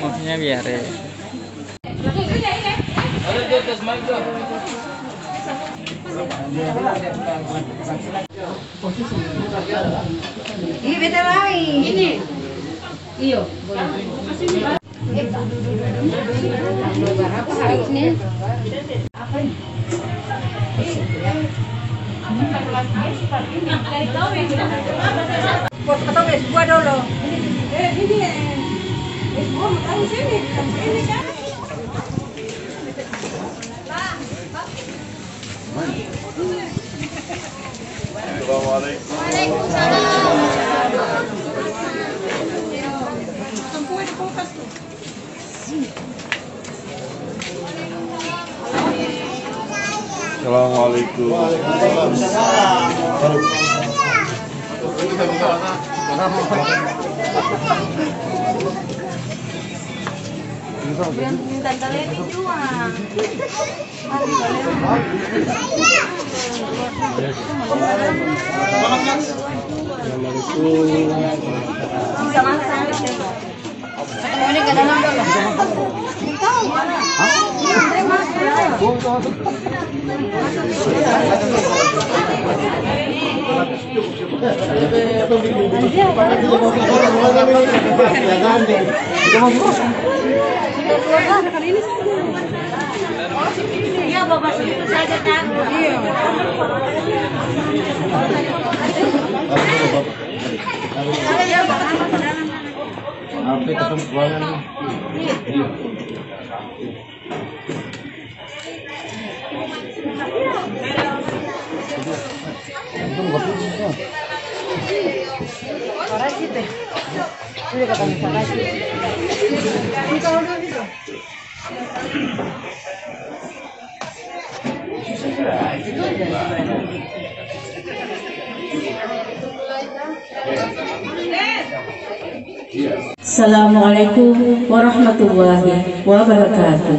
Maksudnya biar ya. Ini bete lain. Ini. Iyo, boleh. Berapa hari ini? Apa ini? Potong es buah dulu. Ini. Oh, tahu sini. Ini kan. Assalamualaikum. Waalaikumsalam. Assalamualaikum. Minta kalian itu ini ke dalam dulu. Tahu mana? Iya, bapak itu saja kan. Iya. Apa ketemu ruangan? Assalamualaikum warahmatullahi wabarakatuh.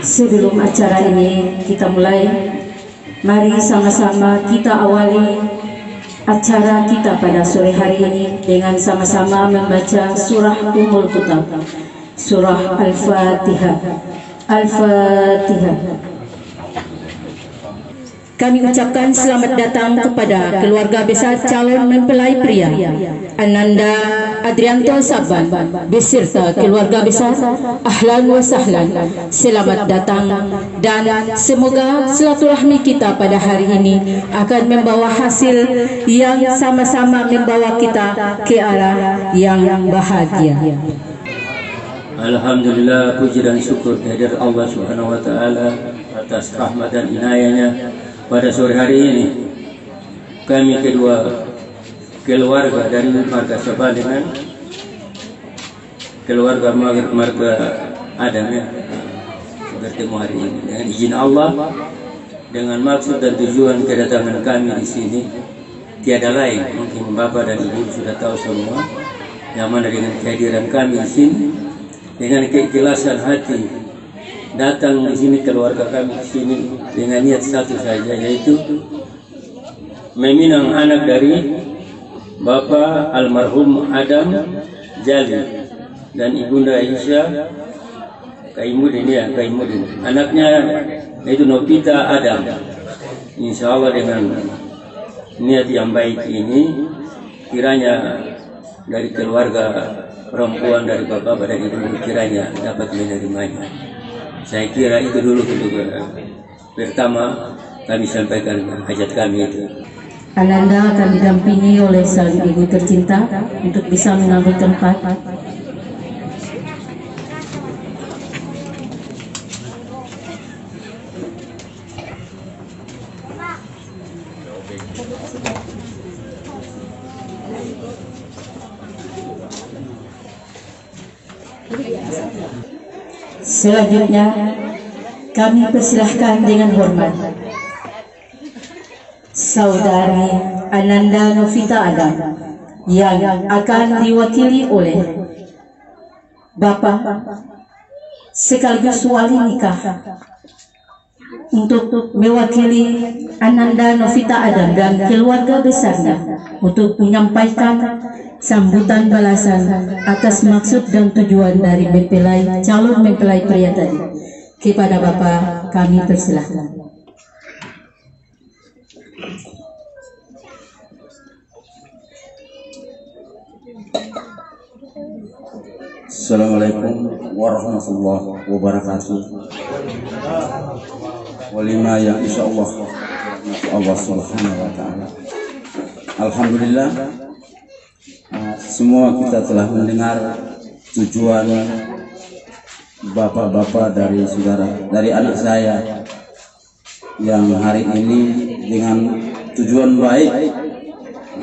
Sebelum acara ini kita mulai, mari sama-sama kita awali acara kita pada sore hari ini dengan sama-sama membaca surah Ummul Kitab, surah Al-Fatihah. Al-Fatihah. Kami ucapkan selamat datang kepada keluarga besar calon mempelai pria Ananda Adrianto Saban beserta keluarga besar. Ahlan wa sahlan, selamat datang, dan semoga silaturahmi kita pada hari ini akan membawa hasil yang sama-sama membawa kita ke arah yang bahagia. Alhamdulillah, puji dan syukur kehadirat Allah Subhanahu wa taala atas rahmat dan inayahnya. Pada sore hari ini kami kedua keluarga dari marga Sabah dengan keluarga marga Adam ya bertemu hari ini dengan izin Allah, dengan maksud dan tujuan kedatangan kami di sini tiada lain, mungkin Bapak dan Ibu sudah tahu semua, yang mana dengan kehadiran kami di sini dengan keikhlasan hati datang di sini, keluarga kami di sini dengan niat satu saja, yaitu meminang anak dari Bapak almarhum Adam Jali dan Ibunda Aisyah Kaimudin ya, Kaimudin. Anaknya yaitu Novita Adam. Insya Allah dengan niat yang baik ini kiranya dari keluarga perempuan dari Bapak dan Ibu kiranya dapat menerimanya. Saya kira itu dulu pertama kami sampaikan hajat kami itu. Ananda akan didampingi oleh sang ibu tercinta untuk bisa mengambil tempat. Selanjutnya kami persilahkan dengan hormat Saudari Ananda Novita Adam yang akan diwakili oleh Bapak sekaligus wali nikah untuk mewakili Ananda Novita Adam dan keluarga besarnya untuk menyampaikan sambutan balasan atas maksud dan tujuan dari calon mempelai pria tadi. Kepada Bapak kami persilahkan. Assalamualaikum warahmatullahi wabarakatuh. Walima yang insyaallah Allah subhanahu wa ta'ala. Alhamdulillah, semua kita telah mendengar tujuan bapak-bapak dari anak saya yang hari ini dengan tujuan baik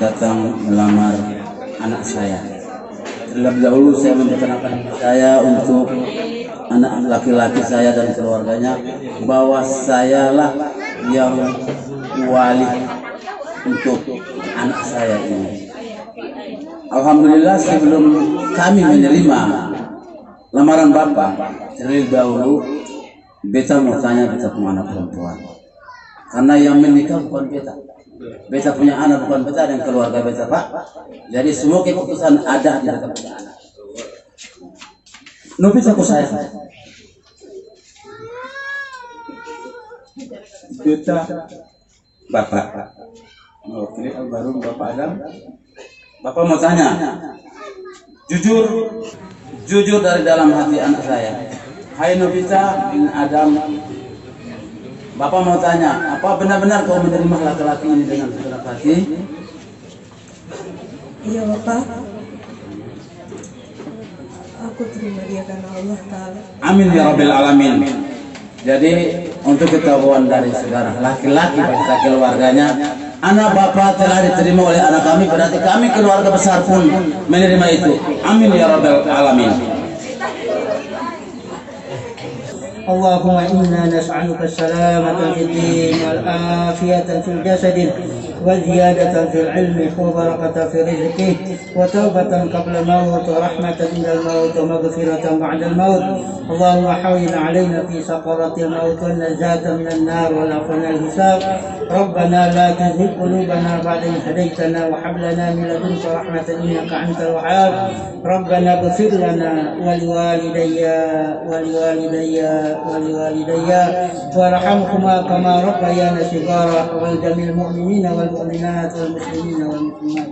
datang melamar anak saya. Terlebih dahulu saya memperkenalkan saya untuk anak laki-laki saya dan keluarganya bahwa sayalah yang wali untuk anak saya ini. Alhamdulillah, sebelum kami menerima lamaran bapak, terlebih dahulu beta mau tanya beta punya anak perempuan, karena yang menikah bukan beta. Beta punya anak bukan beta dan keluarga beta, Pak. Jadi semua keputusan ada di dalam punya anak. Novita ku sayang. Beta Bapak mewakili almarhum Bapak Adam. Bapak mau tanya, jujur dari dalam hati anak saya. Hai Novita bin Adam, Bapak mau tanya, apa benar-benar kau menerima laki-laki ini dengan segenap hati? Iya Bapak, aku terima dia karena Allah Ta'ala. Amin ya Rabbil Alamin. Jadi untuk ketahuan dari saudara laki-laki beserta keluarganya, anak bapak telah diterima oleh anak kami, berarti kami keluarga besar pun menerima itu. Amin ya Rabbil Alamin. اللهم إنا نسألك السلامة في الدين والعافية في الجسد وزيادة في العلم وبركة في رزقه وتوبة قبل الموت ورحمة عند الموت ومغفرة بعد الموت. اللهم حول علينا في سقرة الموت والنجاة من النار والعفو عن الحساب. ربنا لا تزغ قلوبنا بعد إذ هديتنا وهب لنا من لدنك رحمة إنك أنت الوهاب. ربنا اغفر لنا ولوالدي وارحمهما كما ربيانا صغارا ولجميع المؤمنين والمؤمنات والمسلمين والمسلمات.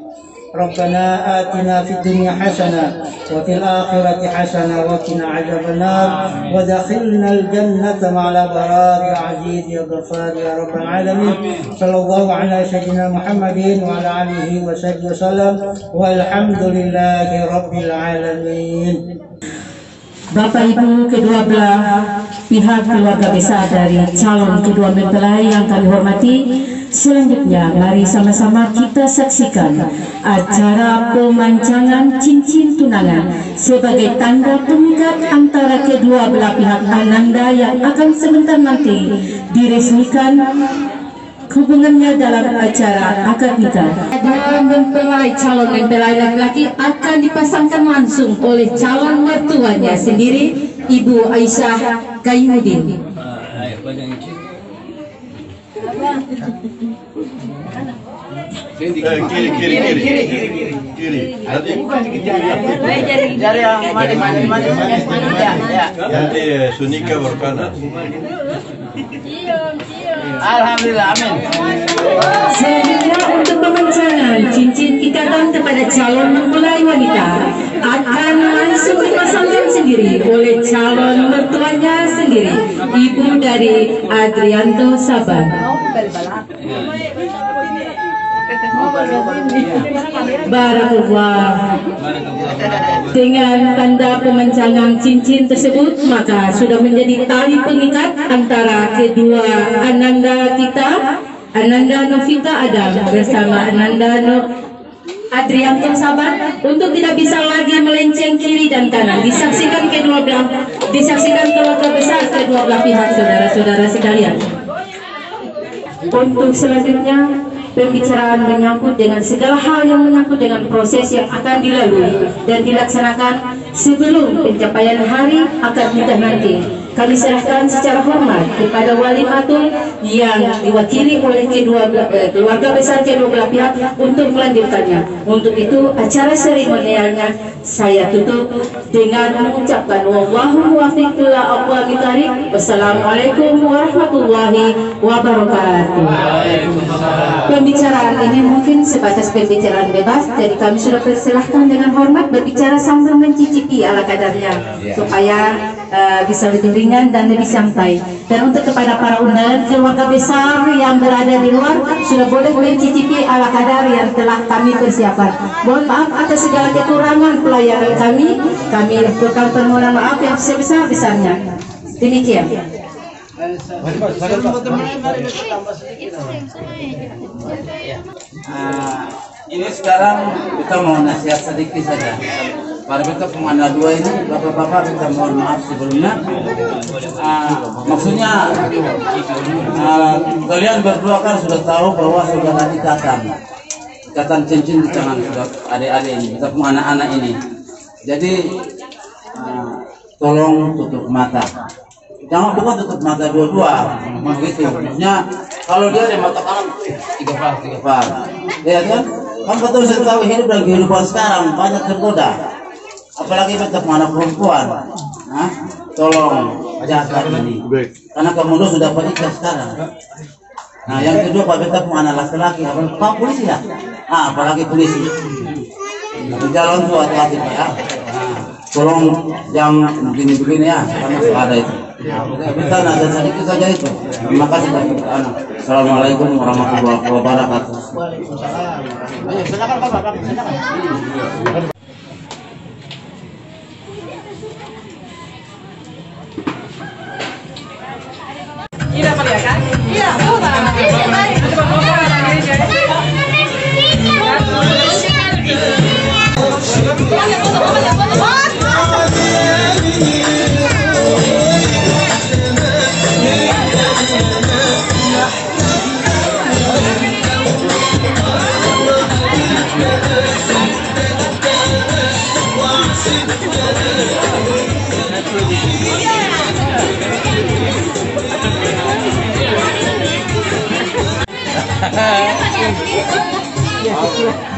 ربنا آتنا في الدنيا حسنة وفي الآخرة حسنة وقنا عذاب النار ودخلنا الجنة مع الأبرار يا عزيز يا غفار يا رب العالمين. صلى الله على سيدنا محمد وعلى آله وصحبه وسلم والحمد لله رب العالمين. Bapak Ibu kedua belah pihak keluarga besar dari calon kedua mempelai yang kami hormati, selanjutnya mari sama-sama kita saksikan acara pemancangan cincin tunangan sebagai tanda pengikat antara kedua belah pihak Ananda yang akan sebentar nanti diresmikan hubungannya dalam acara akad nikah. Calon mempelai laki-laki akan dipasangkan langsung oleh calon mertuanya sendiri, Ibu Aisyah Kaimuddin. Kiri. Jari yang mandi ya. Nanti Sunika berkanan. Alhamdulillah, amin. Selanjutnya untuk pemancangan cincin ikatan kepada calon mempelai wanita akan langsung dipasangkan sendiri oleh calon mertuanya sendiri, Ibu dari Adrianto Saban. Barakallah. Dengan tanda pemancangan cincin tersebut, maka sudah menjadi tali pengikat antara kedua Ananda kita, Ananda Novita Adam bersama Ananda Adrianto Saban untuk tidak bisa lagi melenceng kiri dan kanan. Disaksikan keluarga besar kedua belah pihak, saudara-saudara sekalian. Untuk selanjutnya pembicaraan menyangkut dengan segala hal yang menyangkut dengan proses yang akan dilalui dan dilaksanakan sebelum pencapaian hari akad nikah nanti. Kami serahkan secara hormat kepada wali matul yang diwakili oleh keluarga besar kedua belah pihak untuk melanjutkannya. Untuk itu acara seremonialnya saya tutup dengan mengucapkan wallahu muwaffiq ila aqwamit thariq. Wassalamualaikum warahmatullahi wabarakatuh. Pembicaraan ini mungkin sebatas pembicaraan bebas, jadi kami sudah persilahkan dengan hormat berbicara sambil mencicipi ala kadarnya supaya bisa lebih ringan dan lebih santai. Dan untuk kepada para undangan keluarga besar yang berada di luar sudah boleh mencicipi ala kadar yang telah kami persiapkan. Mohon maaf atas segala kekurangan pelayanan kami. Kami lakukan permohonan maaf yang sebesar-besarnya. Demikian. Ini sekarang kita mau nasihat sedikit saja. Para kita kemana dua ini, bapak-bapak kita mohon maaf sebelumnya. Maksudnya kalian berdua kan sudah tahu bahwa sudah ada ikatan cincin di tangan sudah adik-adik ini, kita punya anak-anak ini. Jadi tolong tutup mata. Jangan bukan tutup mata dua-dua, begitu. Maksudnya kalau dia ada mata kanan, tiga par, ya kan? Kan betul saya tahu hidup dan kehidupan sekarang banyak tergoda. Apalagi tetap anak perempuan, tolong jaga ini, karena kamu sudah menikah sekarang. Nah, yang kedua Pak Beta anak laki-laki, Pak polisi ya, apalagi polisi. Jalan tuh hati-hati Pak ya. Tolong jangan begini-begini ya, karena sudah ada itu. Kita ada sedikit saja itu. Terima kasih Pak. Assalamualaikum warahmatullahi wabarakatuh. Silakan Bapak, silakan. Iya, Pak ya kan? Iya, Hahaha.